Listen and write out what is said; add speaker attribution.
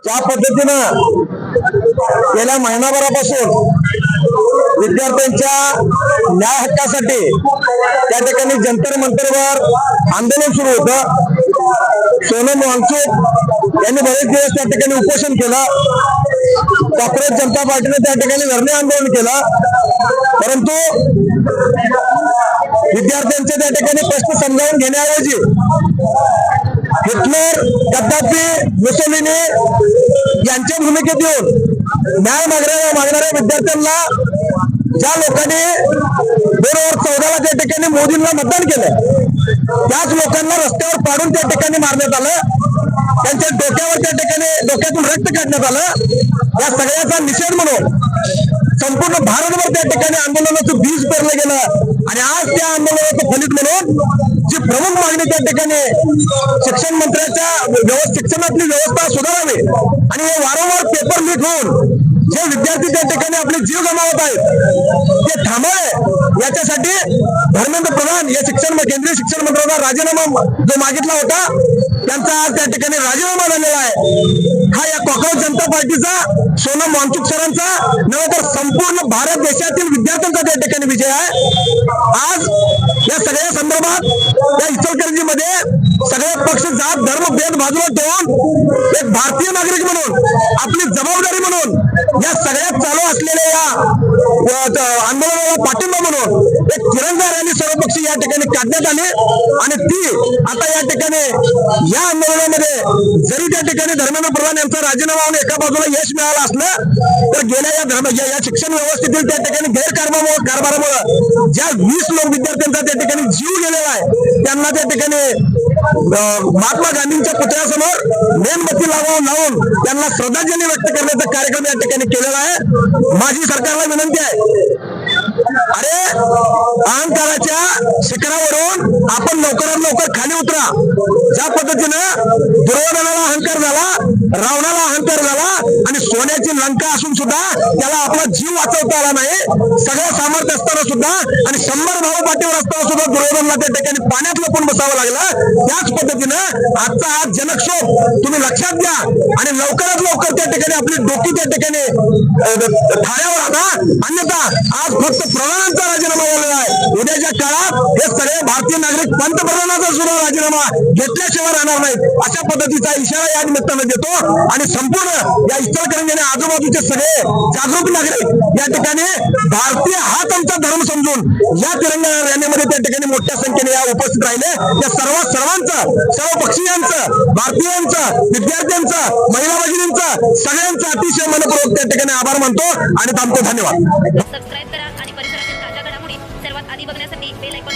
Speaker 1: ज्या पद्धतीनं गेल्या महिनाभरापासून विद्यार्थ्यांच्या न्याय हक्कासाठी त्या ठिकाणी जंतर मंतरवर आंदोलन सुरू होतं। सोनम वांगचूक यांनी बरेच दिवस त्या ठिकाणी उपोषण केलं। काँग्रेस जनता पार्टीने त्या ठिकाणी धरणे आंदोलन केलं, परंतु विद्यार्थ्यांचे त्या ठिकाणी प्रश्न समजावून घेण्याऐवजी हिटलर, गद्दाफी, मुसोलिनी यांच्या भूमिकेत येऊन न्याय मागणाऱ्या विद्यार्थ्यांना ज्या लोकांनी 2014ला त्या ठिकाणी मोदींना मतदान केलं त्याच लोकांना रस्त्यावर पाडून त्या ठिकाणी मारण्यात आलं, त्यांच्या डोक्यावर त्या ठिकाणी डोक्यातून रक्त काढण्यात आलं। या सगळ्याचा निषेध म्हणून संपूर्ण भारतभर त्या ठिकाणी आंदोलनाचं बीज पेरलं गेलं आणि आज त्या आंदोलनाचं फलित म्हणून जी प्रमुख मागणी त्या ठिकाणी शिक्षण मंत्र्याच्या शिक्षणातली व्यवस्था सुधारावी आणि हे वारंवार पेपर लीक होऊन जे विद्यार्थी त्या ठिकाणी आपले जीव गमावत आहेत ते थांबावे याच्यासाठी धर्मेंद्र प्रधान या केंद्रीय शिक्षण मंत्र्यांना राजीनामा जो मागितला होता त्यांचा आज त्या ठिकाणी राजीनामा झालेला आहे। हा या काँग्रेस जनता पार्टीचा, सोनम वांगचूक सरांचा नव्हे तर संपूर्ण भारत देशातील विद्यार्थ्यांचा त्या ठिकाणी विजय आहे। आज या सगळ्या संदर्भात या इचलकरंजीमध्ये सगळे पक्ष, जात, धर्म, भेद बाजूला ठेवून एक भारतीय नागरिक म्हणून आपली जबाबदारी म्हणून या सगळ्यात चालू असलेल्या या आंदोलनाला पाठिंबा म्हणून एक तिरंगा रॅली सर्वपक्षीय या ठिकाणी काढण्यात आली आणि ती आता या ठिकाणी या आंदोलनामध्ये जरी त्या ठिकाणी धर्मेंद्र प्रधान यांचा राजीनामा होऊन एका बाजूला यश मिळालं असलं तर गेल्या या शिक्षण व्यवस्थेतील त्या ठिकाणी कारभारामुळे ज्या 20 लोक विद्यार्थ्यांचा त्या ठिकाणी जीव गेलेला आहे त्यांना त्या ठिकाणी महात्मा गांधींच्या पुतळ्यासमोर मेणबत्ती लावून त्यांना श्रद्धांजली व्यक्त करण्याचा कार्यक्रम या ठिकाणी केलेला आहे। माझी सरकारला विनंती आहे, अरे अहंकाराच्या शिखरावरून आपण लवकरात लवकर खाली उतरा। ज्या पद्धतीनं दुर्योधनाला अहंकार झाला, रावणाला अहंकार झाला आणि सोन्याची लंका असून सुद्धा त्याला आपला जीव वाचवता आला नाही, सगळं सामर्थ्य असताना सुद्धा आणि 100 भाऊ पाठीवर असताना सुद्धा दुर्योधनला त्या ठिकाणी पाण्यात लपून बसावं लागलं। त्याच पद्धतीनं आजचा हा जनक्षोभ तुम्ही लक्षात घ्या आणि लवकरात लवकर त्या ठिकाणी आपली डोकी त्या ठिकाणी ठाण्यावर आणा, अन्यथा आज फक्त प्रधानांचा राजीनामा झालेला आहे। उद्याच्या काळात हे सगळे भारतीय नागरिक पंतप्रधानाचा सुद्धा राजीनामा घेतल्याशिवाय राहणार नाहीत अशा पद्धतीचा इशारा या निमित्तानं देतो आणि संपूर्ण या इचलकरंजी आणि आजूबाजूचे सगळे जागरूक नागरिक या ठिकाणी भारतीय हाच आमचा धर्म समजून या तिरंगा रॅलीमध्ये त्या ठिकाणी मोठ्या संख्येने या उपस्थित राहिले। त्या सर्वांचं, सर्व पक्षीयांचं, भारतीयांचं, विद्यार्थ्यांचं, महिला भगिनींचं सगळ्यांचं अतिशय मनपूर्वक त्या ठिकाणी आभार मानतो आणि थांबतो। धन्यवाद।
Speaker 2: सबस्क्राइब करा आणि परिसरातील ताज्या घडामोडी सर्वात आधी बघण्यासाठी बेल आयकॉन